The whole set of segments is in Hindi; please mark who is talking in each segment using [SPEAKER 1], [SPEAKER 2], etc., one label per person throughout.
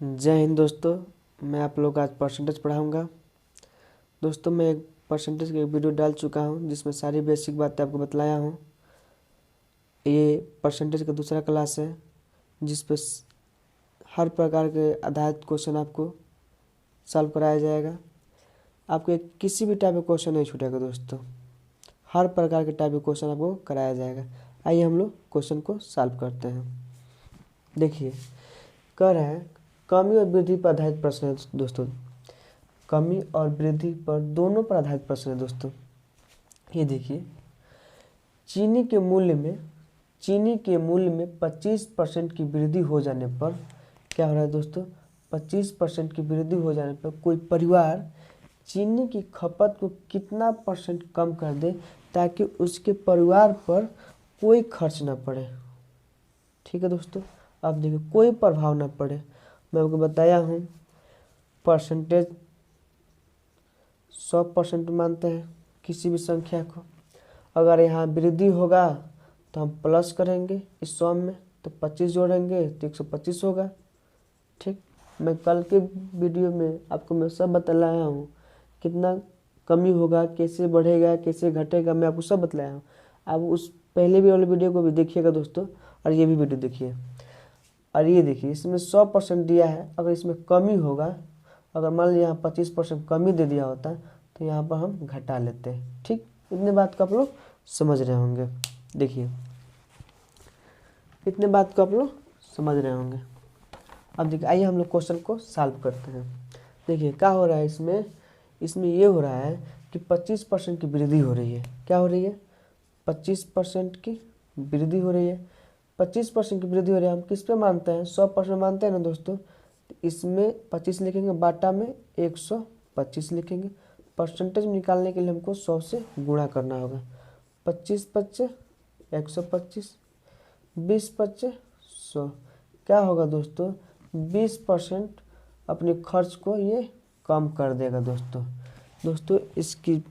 [SPEAKER 1] जय हिंद दोस्तों। मैं आप लोग आज परसेंटेज पढ़ाऊंगा। दोस्तों मैं एक परसेंटेज की एक वीडियो डाल चुका हूं जिसमें सारी बेसिक बातें आपको बतलाया हूं। ये परसेंटेज का दूसरा क्लास है जिस पे हर प्रकार के आधारित क्वेश्चन आपको सॉल्व कराया जाएगा। आपको किसी भी टाइप का क्वेश्चन नहीं छूटेगा दोस्तों, हर प्रकार के टाइप के क्वेश्चन आपको कराया जाएगा। आइए हम लोग क्वेश्चन को सॉल्व करते हैं। देखिए कह रहे हैं कमी और वृद्धि पर आधारित प्रश्न है दोस्तों। कमी और वृद्धि पर दोनों पर आधारित प्रश्न है दोस्तों। ये देखिए चीनी के मूल्य में 25% की वृद्धि हो जाने पर क्या हो रहा है दोस्तों। 25% की वृद्धि हो जाने पर कोई परिवार चीनी की खपत को कितना परसेंट कम कर दे ताकि उसके परिवार पर कोई खर्च ना पड़े। ठीक है दोस्तों, अब देखिए कोई प्रभाव ना पड़े। मैं आपको बताया हूँ परसेंटेज 100% मानते हैं किसी भी संख्या को। अगर यहाँ वृद्धि होगा तो हम प्लस करेंगे इस 100 में, तो 25 जोड़ेंगे तो 125 होगा। ठीक, मैं कल के वीडियो में आपको मैं सब बतलाया हूँ कितना कमी होगा, कैसे बढ़ेगा, कैसे घटेगा, मैं आपको सब बतलाया हूँ। आप उस पहले भी वाले वीडियो को भी देखिएगा दोस्तों, और ये भी वीडियो देखिए। और ये देखिए इसमें 100% दिया है। अगर इसमें कमी होगा, अगर मान लीजिए यहाँ 25% कमी दे दिया होता तो यहाँ पर हम घटा लेते हैं। ठीक, इतने बात को आप लोग समझ रहे होंगे। देखिए इतने बात को आप लोग समझ रहे होंगे। अब देखिए आइए हम लोग क्वेश्चन को सॉल्व करते हैं। देखिए क्या हो रहा है इसमें ये हो रहा है कि 25% की वृद्धि हो रही है। क्या हो रही है? 25% की वृद्धि हो रही है। 25% की वृद्धि हो रही है। हम किस पे मानते हैं? 100% मानते हैं ना दोस्तों। तो इसमें 25 लिखेंगे, बाटा में 125 लिखेंगे। परसेंटेज निकालने के लिए हमको 100 से गुणा करना होगा। 25 25 125, 20 25 100। क्या होगा दोस्तों? 20% अपने खर्च को ये कम कर देगा दोस्तों इसकी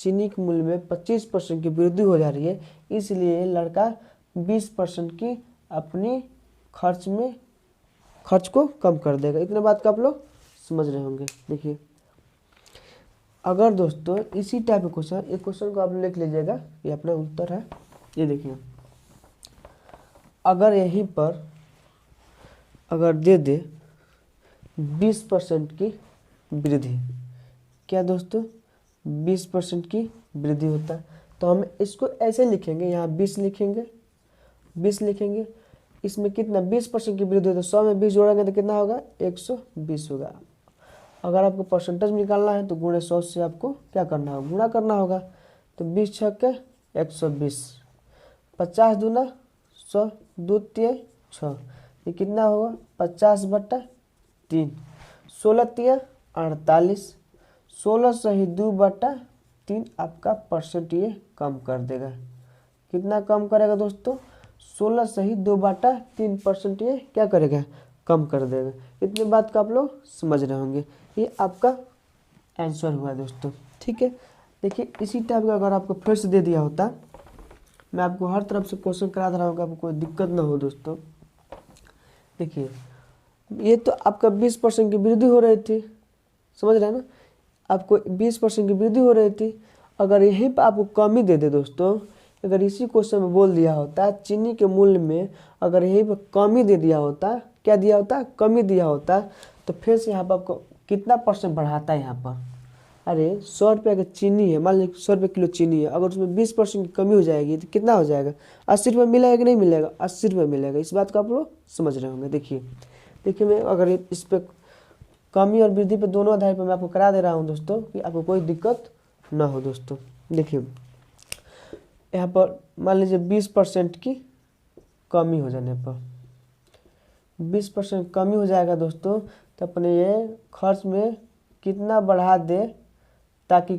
[SPEAKER 1] चीनी के मूल्य में 25% की वृद्धि हो जा रही है, इसलिए लड़का 20% की अपनी खर्च को कम कर देगा। इतने बात का आप लोग समझ रहे होंगे। देखिए अगर दोस्तों इसी टाइप का क्वेश्चन, एक क्वेश्चन को आप लिख लीजिएगा, ये अपना उत्तर है। ये देखिए अगर यहीं पर अगर दे दे 20% की वृद्धि, क्या दोस्तों 20% की वृद्धि होता है, तो हम इसको ऐसे लिखेंगे, यहाँ 20 लिखेंगे। इसमें कितना 20% की वृद्धि होता है, 100 में 20 जोड़ेंगे तो कितना होगा? 120 होगा। अगर आपको परसेंटेज निकालना है तो गुणे 100 से आपको क्या करना होगा? गुणा करना होगा। तो 20 छक्के 120, 50 दूना 100, 2 तिया 6, ये कितना होगा? 50/3, 16 तिया 48, 16 सही 2/3 आपका परसेंट ये कम कर देगा। कितना कम करेगा दोस्तों? 16 सही 2/3% ये क्या करेगा? कम कर देगा। इतनी बात का आप लोग समझ रहे होंगे। ये आपका आंसर हुआ दोस्तों। ठीक है, देखिए इसी टाइप का अगर आपको फिर से दे दिया होता, मैं आपको हर तरफ से क्वेश्चन करा रहा हूँ, आपको कोई दिक्कत ना हो दोस्तों। देखिए ये तो आपका 20% की वृद्धि हो रही थी, समझ रहे हैं ना? आपको 20% की वृद्धि हो रही थी। अगर यहीं पर आपको कमी दे दे दोस्तों, अगर इसी क्वेश्चन में बोल दिया होता चीनी के मूल्य में अगर यहीं पर कमी दे दिया होता, क्या दिया होता? कमी दिया होता, तो फिर से यहाँ पर आपको कितना परसेंट बढ़ाता है यहाँ पर? अरे 100 रुपये का चीनी है, मान लीजिए 100 रुपये किलो चीनी है, अगर उसमें 20% की कमी हो जाएगी तो कितना हो जाएगा? 80 रुपये मिलेगा कि नहीं मिलेगा? 80 रुपये मिलेगा। इस बात को आप लोग समझ रहे होंगे। देखिए मैं अगर इस पर कमी और वृद्धि पे दोनों आधार पर मैं आपको करा दे रहा हूँ दोस्तों, कि आपको कोई दिक्कत ना हो दोस्तों। देखिए यहाँ पर मान लीजिए 20% की कमी हो जाने पर 20% कमी हो जाएगा दोस्तों, तो अपने ये खर्च में कितना बढ़ा दे ताकि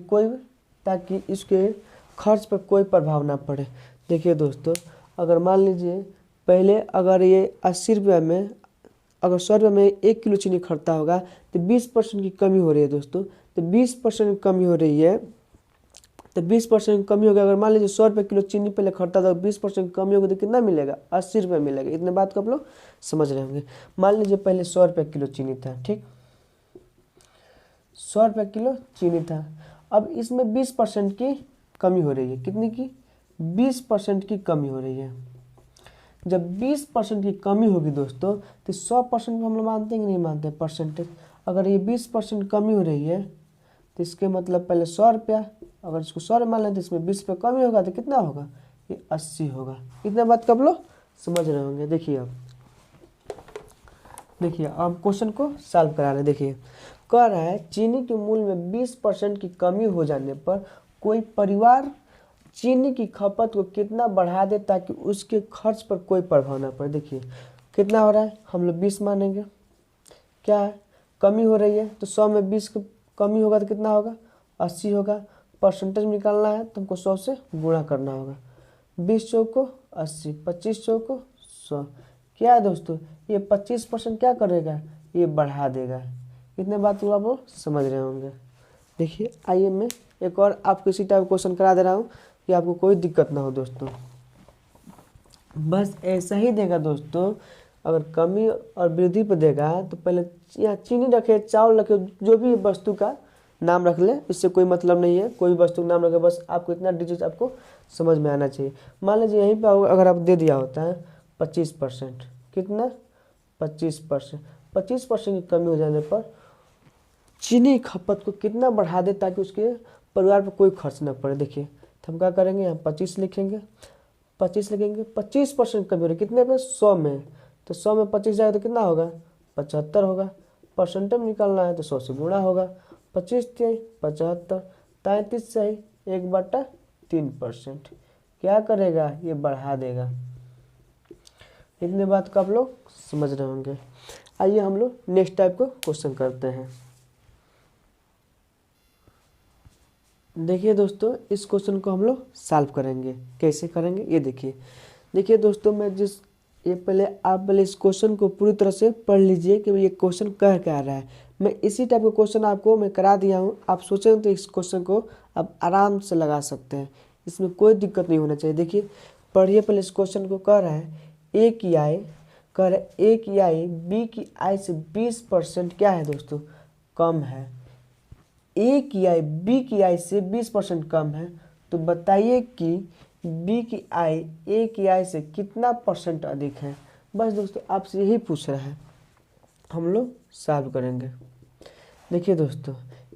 [SPEAKER 1] इसके खर्च पर कोई प्रभाव ना पड़े। देखिए दोस्तों अगर मान लीजिए पहले अगर ये 80 रुपये में, अगर 100 रुपये में 1 किलो चीनी खरीदता होगा, तो 20% की कमी हो रही है दोस्तों। तो 20% की कमी हो रही है, तो 20% कमी होगा। अगर मान लीजिए 100 रुपये किलो चीनी पहले खरीदता था, 20% कमी होगी तो कितना मिलेगा, 80 रुपये मिलेगा। इतने बात को आप लोग समझ रहे होंगे। मान लीजिए पहले 100 रुपये किलो चीनी था, ठीक, 100 रुपये किलो चीनी था। अब इसमें 20% की कमी हो रही है। कितनी की, 20% की कमी हो रही है। जब 20% की कमी होगी दोस्तों, तो 100% को हम लोग मानते हैं कि नहीं मानते परसेंटेज। अगर ये 20% कमी हो रही है तो इसके मतलब पहले 100 रुपया, अगर इसको 100 मान लें तो इसमें 20 रुपये कमी होगा तो कितना होगा, ये 80 होगा। इतना बात कब लोग समझ रहे होंगे। देखिए अब देखिए अब क्वेश्चन को सॉल्व करा रहे हैं। देखिए कह रहा है चीनी के मूल्य में 20% की कमी हो जाने पर कोई परिवार चीनी की खपत को कितना बढ़ा दे ताकि उसके खर्च पर कोई प्रभाव ना पड़े। देखिए कितना हो रहा है, हम लोग 20 मानेंगे। क्या है, कमी हो रही है तो 100 में 20 की कमी होगा तो कितना होगा, 80 होगा। परसेंटेज निकालना है तो हमको 100 से गुणा करना होगा। 20 चौको 80, 25 चौको 100। क्या है दोस्तों, ये 25% क्या करेगा, ये बढ़ा देगा। इतने बात को आप लोग समझ रहे होंगे। देखिए आइए मैं एक और आपको इसी टाइप क्वेश्चन करा दे रहा हूँ कि आपको कोई दिक्कत ना हो दोस्तों। बस ऐसा ही देगा दोस्तों। अगर कमी और वृद्धि पर देगा तो पहले यहाँ चीनी रखे, चावल रखे, जो भी वस्तु का नाम रख ले, इससे कोई मतलब नहीं है। कोई वस्तु का नाम रखे, बस आपको इतना डिजिट आपको समझ में आना चाहिए। मान लीजिए यहीं पर अगर आप दे दिया होता है 25%, कितना 25%, 25% की कमी हो जाने पर चीनी खपत को कितना बढ़ा दे ताकि उसके परिवार पर कोई खर्च ना पड़े। देखिए तो हम क्या करेंगे, यहाँ 25 लिखेंगे, 25 लिखेंगे। 25% कमी हो रही, कितने पे, 100 में। तो 100 में 25 जाएगा तो कितना होगा, 75 होगा। परसेंटेज निकालना है तो 100 से गुणा होगा। 25 तिहाई 75, 33 सही 1/3%। क्या करेगा, ये बढ़ा देगा। इतने बात को आप लोग समझ रहे होंगे। आइए हम लोग नेक्स्ट टाइप को क्वेश्चन करते हैं। देखिए दोस्तों इस क्वेश्चन को हम लोग सॉल्व करेंगे। कैसे करेंगे ये देखिए। देखिए दोस्तों मैं जिस ये पहले आप पहले इस क्वेश्चन को पूरी तरह से पढ़ लीजिए कि ये क्वेश्चन कह क्या रहा है। मैं इसी टाइप का क्वेश्चन आपको मैं करा दिया हूँ। आप सोचें तो इस क्वेश्चन को आप आराम से लगा सकते हैं, इसमें कोई दिक्कत नहीं होना चाहिए। देखिए पढ़िए पहले इस क्वेश्चन को। कह रहा है ए की आय, कह रहा है ए की आय बी की आय से 20% क्या है दोस्तों, कम है। ए की आय बी की आय से 20% कम है, तो बताइए कि बी की आय ए की आय से कितना परसेंट अधिक है। बस दोस्तों आपसे यही पूछ रहा है, हम लोग सॉल्व करेंगे। देखिए दोस्तों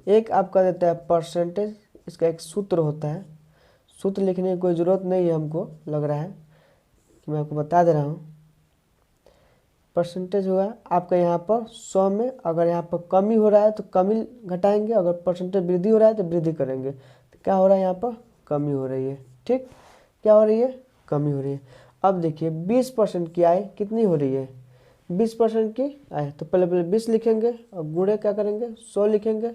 [SPEAKER 1] एक आपका देता है परसेंटेज, इसका एक सूत्र होता है। सूत्र लिखने की कोई ज़रूरत नहीं है, हमको लग रहा है कि मैं आपको बता दे रहा हूँ। परसेंटेज होगा आपका यहाँ पर 100 में, अगर यहाँ पर कमी हो रहा है तो कमी घटाएंगे, अगर परसेंटेज वृद्धि हो रहा है तो वृद्धि करेंगे। तो क्या हो रहा है, यहाँ पर कमी हो रही है। ठीक, क्या हो रही है, कमी हो रही है। अब देखिए 20% की आय कितनी हो रही है, 20% की आय, तो पहले 20 लिखेंगे और गुणे क्या करेंगे 100 लिखेंगे।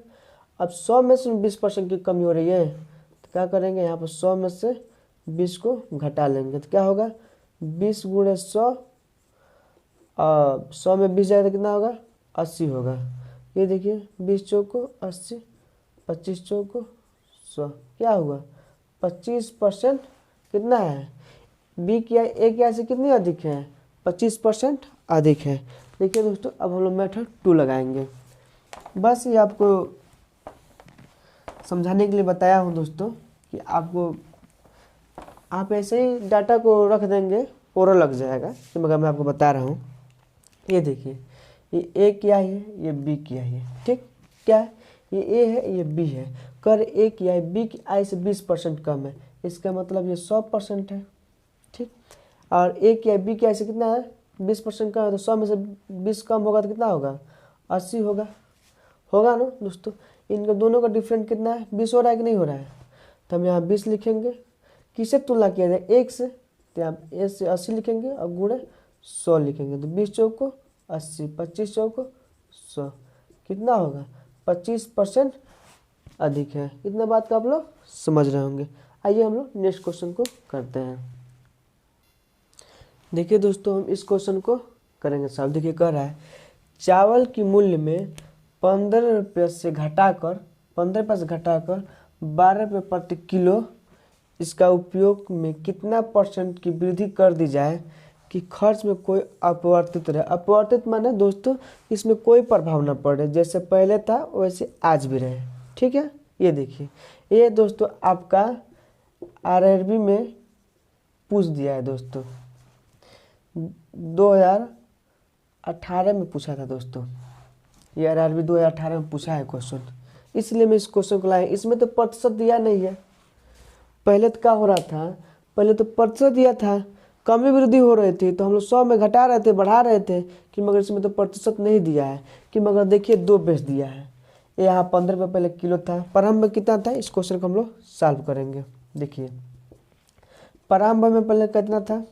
[SPEAKER 1] अब 100 में से 20% की कमी हो रही है तो क्या करेंगे, यहाँ पर 100 में से 20 को घटा लेंगे। तो क्या होगा 20 गुणे 100, 100 में 20 जाएगा तो कितना होगा 80 होगा। ये देखिए 20 चौको 80, 25 चौको 100, क्या हुआ 25% कितना है, बी की आय ए की आय से कितनी अधिक है, 25% अधिक है। देखिए दोस्तों अब हम लोग मेथड 2 लगाएंगे। बस ये आपको समझाने के लिए बताया हूँ दोस्तों कि आपको आप ऐसे ही डाटा को रख देंगे और लग जाएगा, तो मगर मैं आपको बता रहा हूँ। ये देखिए ये ए की आय है, ये बी की आय है। ठीक, क्या है, ये ए है ये बी है। कर ए की आय बी की आय से 20% कम है, इसका मतलब ये 100% है। ठीक, और ए की आय बी की आय से कितना है 20% कम है, तो 100 में से 20 कम होगा तो कितना होगा 80 होगा। होगा ना दोस्तों, इनका दोनों का डिफरेंट कितना है 20 हो रहा है कि नहीं हो रहा है। तो हम यहाँ 20 लिखेंगे, किससे तुलना किया जाए, एक से, तो यहाँ ए से 80 लिखेंगे और गुणे 100 लिखेंगे। तो 20 चौको 80, 25 चौको 100, कितना होगा 25% अधिक है। इतना बात का आप लोग समझ रहे होंगे। आइए हम लोग नेक्स्ट क्वेश्चन को करते हैं। देखिए दोस्तों हम इस क्वेश्चन को करेंगे साहब। देखिए कह रहा है चावल की मूल्य में 15 रुपये से घटाकर 15 रुपये से घटाकर 12 रुपये प्रति किलो इसका उपयोग में कितना % की वृद्धि कर दी जाए कि खर्च में कोई अपरिवर्तित रहे। अपरिवर्तित माने दोस्तों इसमें कोई प्रभाव न पड़े, जैसे पहले था वैसे आज भी रहे। ठीक है, ये देखिए, ये दोस्तों आपका RRB में पूछ दिया है दोस्तों, 2018 में पूछा था दोस्तों, ये RRB 2018 में पूछा है क्वेश्चन, इसलिए मैं इस क्वेश्चन को लाया। इसमें तो प्रतिशत दिया नहीं है। पहले तो क्या हो रहा था, पहले तो प्रतिशत दिया था, कमी वृद्धि हो रही थी तो हम लोग 100 में घटा रहे थे, बढ़ा रहे थे कि मगर इसमें तो प्रतिशत नहीं दिया है कि मगर देखिए 2 बेस दिया है। यहाँ 15 रुपये पहले किलो था, प्रारंभ में कितना था, इस क्वेश्चन को हम लोग सॉल्व करेंगे। देखिए प्रारंभ में पहले कितना था,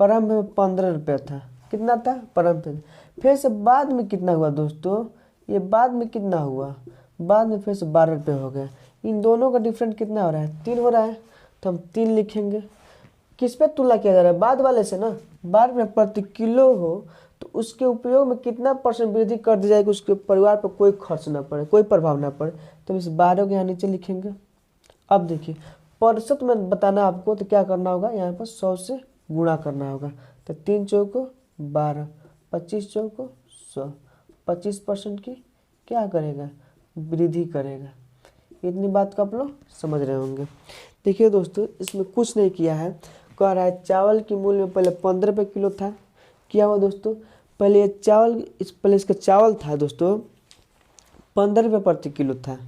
[SPEAKER 1] प्रारंभ में 15 रुपये था, कितना था प्रारंभ में, फिर से बाद में कितना हुआ दोस्तों, ये बाद में कितना हुआ, बाद में फिर से 12 रुपये हो गया। इन दोनों का डिफरेंट कितना हो रहा है, 3 हो रहा है, तो हम 3 लिखेंगे। किस पे तुलना किया जा रहा है, बाद वाले से ना। 12 रुपये प्रति किलो हो तो उसके उपयोग में कितना % वृद्धि कर दी जाएगी, उसके परिवार पर कोई खर्च ना पड़े, कोई प्रभाव ना पड़े, तो इस 12 के यहाँ नीचे लिखेंगे। अब देखिए प्रतिशत में बताना आपको, तो क्या करना होगा, यहाँ पर 100 से गुणा करना होगा, तो 3 चौको 12, 25 चौको 100, 25% की क्या करेगा, वृद्धि करेगा। इतनी बात को आप लोग समझ रहे होंगे। देखिए दोस्तों इसमें कुछ नहीं किया है, कह रहा है चावल की मूल्य में पहले 15 रुपये किलो था, क्या हुआ दोस्तों, पहले ये चावल पहले इसका चावल था दोस्तों 15 रुपये प्रति किलो था,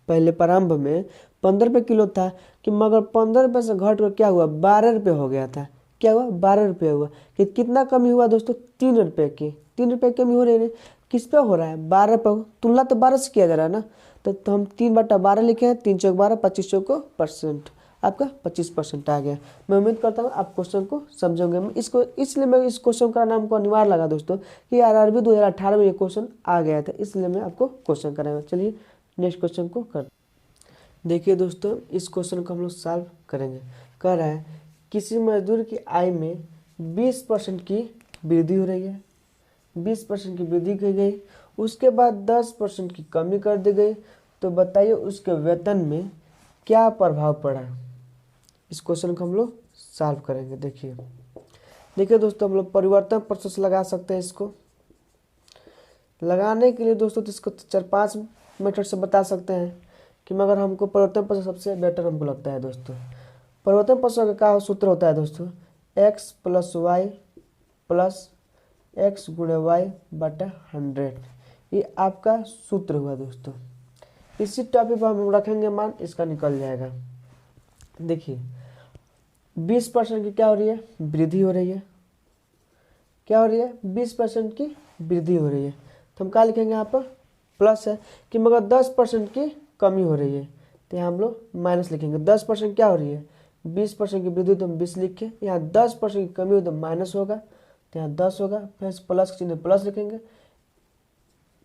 [SPEAKER 1] पहले प्रारंभ में 15 रुपये किलो था कि मगर 15 रुपये से घट कर क्या हुआ 12 रुपये हो गया था। क्या हुआ 12 रुपये हुआ कि कितना कमी हुआ दोस्तों, 3 रुपये की, 3 रुपये कमी हो रही है। किस पे हो रहा है, 12 रुपये, तुलना तो 12 से किया जा रहा है ना, तो हम 3/12 लिखे हैं, 3 चौक 12, 25 चौको %, आपका 25% आ गया। मैं उम्मीद करता हूँ आप क्वेश्चन को समझोगे। मैं इसको इसलिए मैं इस क्वेश्चन का नाम को अनिवार्य लगा दोस्तों कि RRB 2018 में ये क्वेश्चन आ गया था, इसलिए मैं आपको क्वेश्चन कराऊंगा। चलिए नेक्स्ट क्वेश्चन को कर देखिए दोस्तों, इस क्वेश्चन को हम लोग सॉल्व करेंगे। कह रहा है किसी मजदूर की आय में 20% की वृद्धि हो रही है, 20% की वृद्धि की गई, उसके बाद 10% की कमी कर दी गई, तो बताइए उसके वेतन में क्या प्रभाव पड़ा। इस क्वेश्चन को हम लोग सॉल्व करेंगे। देखिए दोस्तों हम लोग परिवर्तन प्रोसेस लगा सकते हैं। इसको लगाने के लिए दोस्तों तो इसको 4-5 मेथड से बता सकते हैं कि मगर हमको परिवर्तन प्रोसेस सबसे बेटर हमको लगता है दोस्तों। परिवर्तन प्रोसेस का क्या सूत्र होता है दोस्तों, x + y + x × y/100, ये आपका सूत्र हुआ दोस्तों। इसी टॉपिक पर हम रखेंगे मान, इसका निकल जाएगा। देखिए 20% की क्या हो रही है, वृद्धि हो रही है, क्या हो रही है 20% की वृद्धि हो रही है, तो हम क्या लिखेंगे यहाँ पर प्लस है कि मगर 10% की कमी हो रही है, तो यहाँ हम लोग माइनस लिखेंगे। 10% क्या हो रही है, 20% की वृद्धि तो हम 20 लिखे, यहाँ 10% की कमी हो तो माइनस होगा, तो यहाँ 10 होगा, फिर प्लस चिन्ह प्लस लिखेंगे।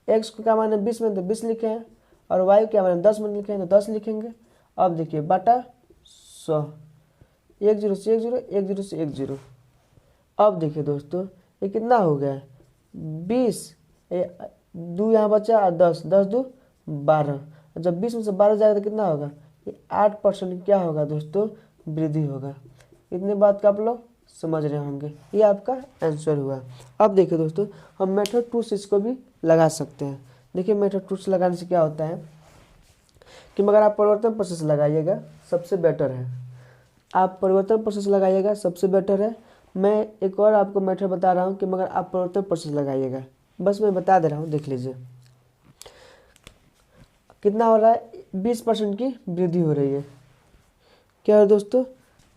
[SPEAKER 1] एक्स को क्या माने 20 में तो 20 लिखे हैं, और वाई क्या माने 10 में लिखे हैं तो 10 लिखेंगे। अब देखिए बटा 100, 1 0 से 1 0, 1 0 से 1 0। अब देखिए दोस्तों ये कितना हो गया 20, 2 यहाँ बचा और 10, 10 2 12, जब 20 में से 12 जाएगा तो कितना होगा, ये 8% क्या होगा दोस्तों, वृद्धि होगा। इतनी बात का आप लोग समझ रहे होंगे, ये आपका आंसर हुआ। अब देखिए दोस्तों हम मेथड 2 से इसको भी लगा सकते हैं। देखिए मेथड 2 से लगाने से क्या होता है कि मगर आप परिवर्तन प्रोसेस लगाइएगा सबसे बेटर है, आप परिवर्तन प्रोसेस लगाइएगा सबसे बेटर है। मैं एक और आपको मेथड बता रहा हूँ कि मगर आप परिवर्तन प्रोसेस लगाइएगा, बस मैं बता दे रहा हूँ। देख लीजिए कितना हो रहा है, 20% की वृद्धि हो रही है। क्या है दोस्तों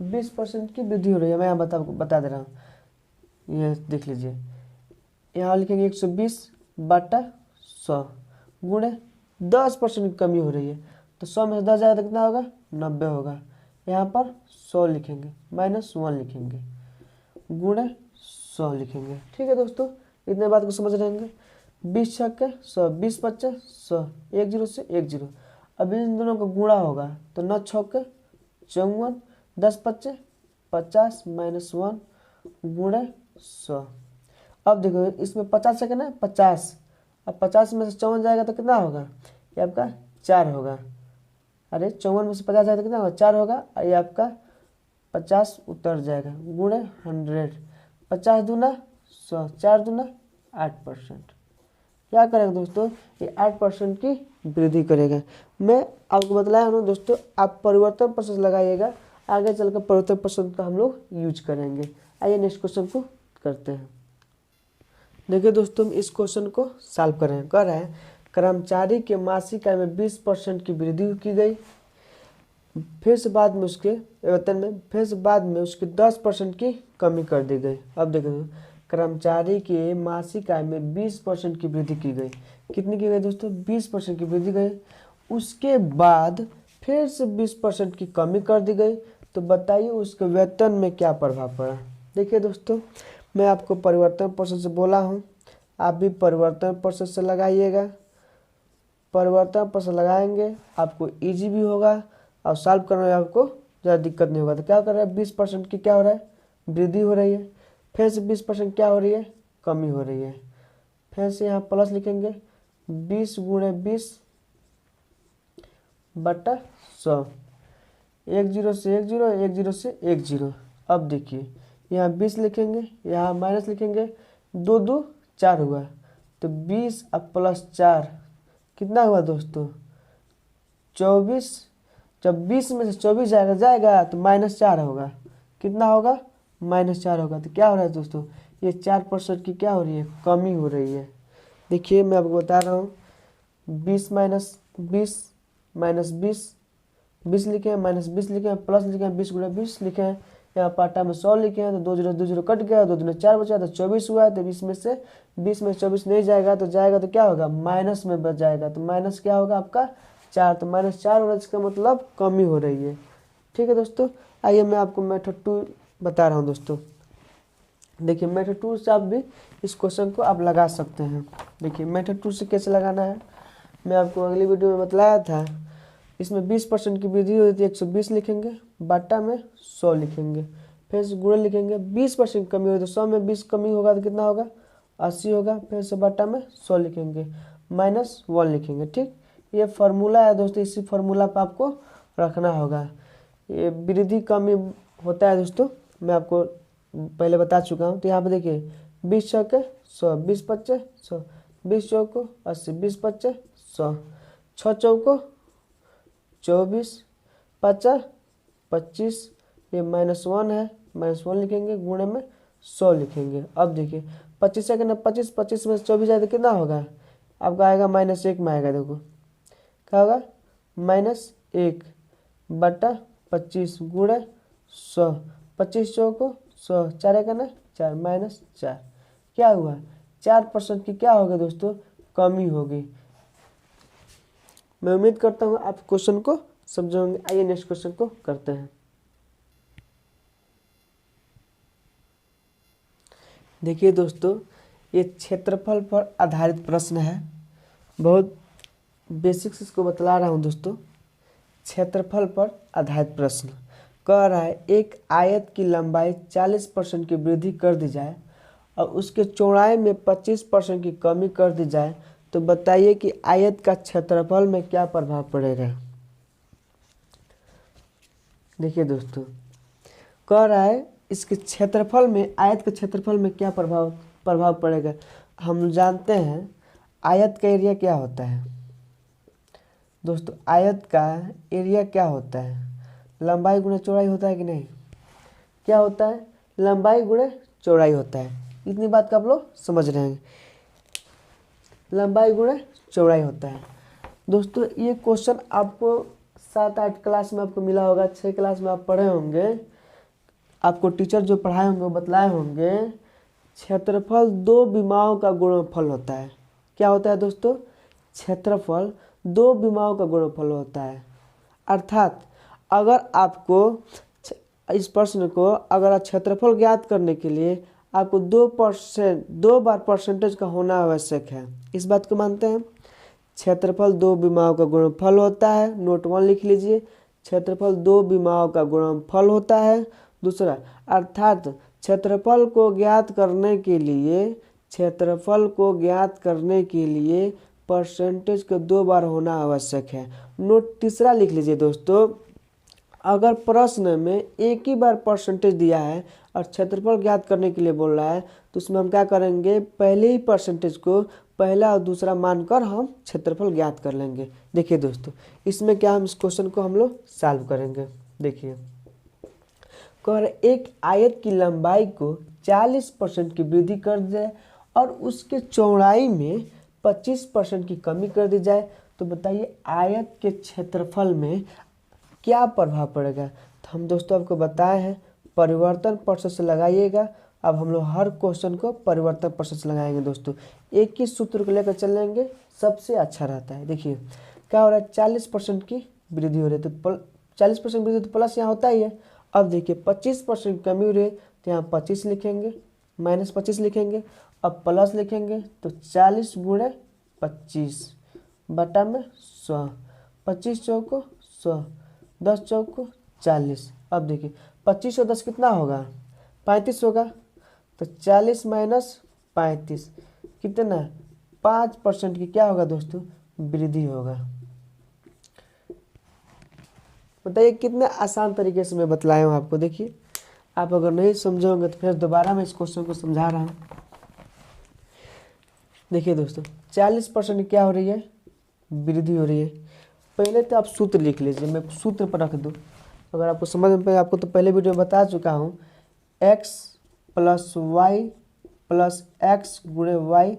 [SPEAKER 1] 20% की वृद्धि हो रही है, मैं यहाँ बता दे रहा हूँ। ये देख लीजिए, यहाँ लिखेंगे 120/100 गुणे 10% की कमी हो रही है, तो 100 में से 10 जाएगा तो कितना होगा 90 होगा। यहाँ पर 100 लिखेंगे, -1 लिखेंगे, गुणे 100 लिखेंगे। ठीक है दोस्तों, इतने बात को समझ रहेंगे। 20 छक्के 100, 20 पच्चे 100, 1 0 से 1 0। अब इन दोनों का गुणा होगा तो 9 छक्के 54, 10 पच्चे 50 -1 गुणे 100। अब देखो इसमें 50 सेकंड है 50, अब 50 में से 54 जाएगा तो कितना होगा, ये आपका 4 होगा। अरे 54 में से 50 जाए तो कितना होगा, 4 होगा, और ये आपका 50 उतर जाएगा, गुणे 100, 50 दूना 100, 4 दूना 8%। क्या करेगा दोस्तों, ये 8% की वृद्धि करेगा। मैं आपको बतलाया हूँ दोस्तों, आप परिवर्तन प्रोसेस लगाइएगा, आगे चलकर परिवर्तन प्रोसेस का हम लोग यूज करेंगे। आइए नेक्स्ट क्वेश्चन को करते हैं। देखिए दोस्तों, हम इस क्वेश्चन को सॉल्व कर रहे हैं। कर्मचारी के मासिक आय में 20% की वृद्धि की गई, फिर से बाद में उसके वेतन में फिर से बाद में उसकी 10% की कमी कर दी गई। अब देखो, कर्मचारी के मासिक आय में 20% की वृद्धि की गई। कितनी की गई दोस्तों, 20% की वृद्धि गई। उसके बाद फिर से 20% की कमी कर दी गई। तो बताइए उसके वेतन में क्या प्रभाव पड़ा। देखिए दोस्तों, मैं आपको परिवर्तन प्रोसेस से बोला हूँ, आप भी परिवर्तन प्रोसेस से लगाइएगा। परिवर्तन प्रोसेस लगाएंगे आपको इजी भी होगा और सॉल्व करने में आपको ज़्यादा दिक्कत नहीं होगा। तो क्या कर रहा है, 20% की क्या हो रहा है, वृद्धि हो रही है। फिर से 20% क्या हो रही है, कमी हो रही है। फिर से यहाँ प्लस लिखेंगे, 20 गुणे 20 बटा 100, 1 0 से 1 0, 1 0 से 1 0। अब देखिए यहाँ 20 लिखेंगे, यहाँ माइनस लिखेंगे, 2 2 4 हुआ। तो 20 अब प्लस 4 कितना हुआ दोस्तों, 24। जब 20 में से 24 जाएगा तो -4 होगा। कितना होगा, -4 होगा। तो क्या हो रहा है दोस्तों, ये 4% की क्या हो रही है, कमी हो रही है। देखिए मैं आपको बता रहा हूँ, 20 माइनस 20 माइनस 20, 20 लिखे हैं, -20 लिखे हैं, प्लस लिखे हैं, 20 गुणा 20 लिखे हैं। यहाँ पाटा में 100 लिखे हैं, तो 2 0 कट गया, 2 2 4 बचा, तो 24 हुआ है। तो 20 में से 24 नहीं जाएगा, तो तो क्या होगा, माइनस में बच जाएगा। तो माइनस क्या होगा आपका 4, तो -4 हो रहा है, इसका मतलब कमी हो रही है। ठीक है दोस्तों, आइए मैं आपको मेथड 2 बता रहा हूँ दोस्तों। देखिए मेथड 2 से आप भी इस क्वेश्चन को आप लगा सकते हैं। देखिए मेथड 2 से कैसे लगाना है, मैं आपको अगली वीडियो में बतलाया था। इसमें 20% की वृद्धि होती है, 120 लिखेंगे, बाटा में 100 लिखेंगे, फिर से गुणे लिखेंगे। 20% कमी होगी तो 100 में 20 कमी होगा तो कितना होगा, 80 होगा। फिर से बाटा में 100 लिखेंगे, -1 लिखेंगे। ठीक, ये फार्मूला है दोस्तों, इसी फार्मूला पर आपको रखना होगा। ये वृद्धि कमी होता है दोस्तों, मैं आपको पहले बता चुका हूँ। तो यहाँ पे देखिए 20 चौके 100, 20 पच्चे 100, 20 चौको 80, 20 पच्चे 100, 6 चौको 24, 50 25, ये -1 है, -1 लिखेंगे, गुणे में 100 लिखेंगे। अब देखिए 25 सेकंड 25, 25 में से 24 जाए तो कितना होगा, आपका आएगा -1 में आएगा। देखो क्या होगा, -1 बटा 25 गुणे 100, 25 चौको 100, 4 का ना 4, -4। क्या हुआ, 4% की क्या होगा दोस्तों, कमी होगी। मैं उम्मीद करता हूँ आप क्वेश्चन को समझोगे। आइए नेक्स्ट क्वेश्चन को करते हैं। देखिए दोस्तों, ये क्षेत्रफल पर आधारित प्रश्न है, बहुत बेसिक्स इसको बतला रहा हूँ दोस्तों। क्षेत्रफल पर आधारित प्रश्न कह रहा है, एक आयत की लंबाई 40% की वृद्धि कर दी जाए और उसके चौड़ाई में 25% की कमी कर दी जाए, तो बताइए कि आयत का क्षेत्रफल में क्या प्रभाव पड़ेगा। देखिए दोस्तों, कह रहा है इसके क्षेत्रफल में, आयत के क्षेत्रफल में क्या प्रभाव पड़ेगा। हम जानते हैं आयत का एरिया क्या होता है दोस्तों, आयत का एरिया क्या होता है, लंबाई गुणे चौड़ाई होता है कि नहीं। क्या होता है, लंबाई गुणे चौड़ाई होता है। इतनी बात का आप लोग समझ रहे हैं, लंबाई गुणे चौड़ाई होता है। दोस्तों ये क्वेश्चन आपको 7-8 क्लास में आपको मिला होगा, 6 क्लास में आप पढ़े होंगे, आपको टीचर जो पढ़ाए होंगे वो बतलाए होंगे। क्षेत्रफल 2 विमाओं का गुणनफल होता है। क्या होता है दोस्तों, क्षेत्रफल 2 विमाओं का गुणनफल होता है। अर्थात अगर आपको इस प्रश्न को, अगर क्षेत्रफल ज्ञात करने के लिए आपको 2 बार परसेंटेज का होना आवश्यक है। इस बात को मानते हैं। क्षेत्रफल 2 विमाओं का गुणनफल होता है, नोट 1 लिख लीजिए, क्षेत्रफल 2 विमाओं का गुणनफल होता है। दूसरा, अर्थात क्षेत्रफल को ज्ञात करने के लिए, क्षेत्रफल को ज्ञात करने के लिए परसेंटेज का 2 बार होना आवश्यक है। नोट तीसरा लिख लीजिए दोस्तों, अगर प्रश्न में एक ही बार परसेंटेज दिया है और क्षेत्रफल ज्ञात करने के लिए बोल रहा है तो उसमें हम क्या करेंगे, पहले ही परसेंटेज को पहला और दूसरा मानकर हम क्षेत्रफल ज्ञात कर लेंगे। देखिए दोस्तों, इसमें क्या हम इस क्वेश्चन को हम लोग सॉल्व करेंगे। देखिए, कर एक आयत की लंबाई को 40% की वृद्धि कर दे और उसके चौड़ाई में 25% की कमी कर दी जाए, तो बताइए आयत के क्षेत्रफल में क्या प्रभाव पड़ेगा। तो हम दोस्तों आपको बताए हैं परिवर्तन प्रतिशत से लगाइएगा। अब हम लोग हर क्वेश्चन को परिवर्तन प्रतिशत से लगाएंगे दोस्तों, एक ही सूत्र को लेकर चलेंगे, सबसे अच्छा रहता है। देखिए क्या हो रहा है, 40% की वृद्धि हो रही है तो 40% वृद्धि तो प्लस यहाँ होता ही है। अब देखिए 25% कमी हो रही है तो यहाँ 25 लिखेंगे, -25 लिखेंगे। अब प्लस लिखेंगे तो 40 गुणे 25 बटा में 100, 25 चौको 100, 10 चौको 40। अब देखिए 25 और 10 कितना होगा, 35 होगा। तो 40 माइनस 35 कितना, 5% की क्या होगा दोस्तों, वृद्धि होगा। बताइए कितने आसान तरीके से मैं बतलाया हूँ आपको। देखिए आप अगर नहीं समझोगे तो फिर दोबारा मैं इस क्वेश्चन को समझा रहा हूँ। देखिए दोस्तों 40% क्या हो रही है, वृद्धि हो रही है। पहले तो आप सूत्र लिख लीजिए, मैं सूत्र पर रख दूँ अगर आपको समझ में पाए। आपको तो पहले वीडियो में बता चुका हूँ, x plus y plus x गुणे वाई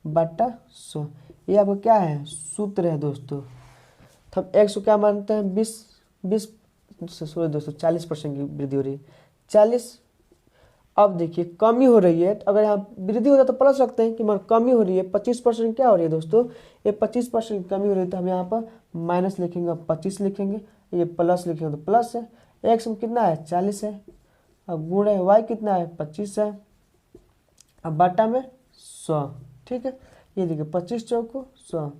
[SPEAKER 1] बटा 100, ये आपका क्या है, सूत्र है दोस्तों। तो हम x को क्या मानते हैं, 20 सॉरी दोस्तों 40% की वृद्धि हो रही है, 40। अब देखिए कमी हो रही है, तो अगर यहाँ वृद्धि होता है तो प्लस रखते हैं कि मतलब कमी हो रही है, 25% क्या हो रही है दोस्तों, ये 25% की कमी हो रही है तो हम यहाँ पर माइनस लिखेंगे, 25 लिखेंगे, ये प्लस लिखेंगे तो प्लस है। एक्स में कितना है, 40 है। अब गुणे वाई कितना है, 25 है। अब बटा में 100, ठीक है। ये देखिए 25 चौको 100,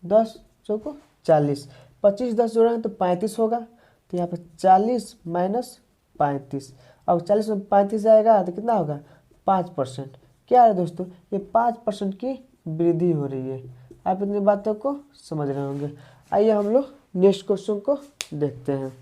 [SPEAKER 1] 10 चौको 40, 25 10 जोड़ेंगे तो 35 होगा। तो यहाँ पर 40 माइनस 35, अब 40 में 35 जाएगा तो कितना होगा, 5%। क्या है दोस्तों, ये 5% की वृद्धि हो रही है। आप इतनी बातों को समझ रहे होंगे। आइए हम लोग नेक्स्ट क्वेश्चन को देखते हैं।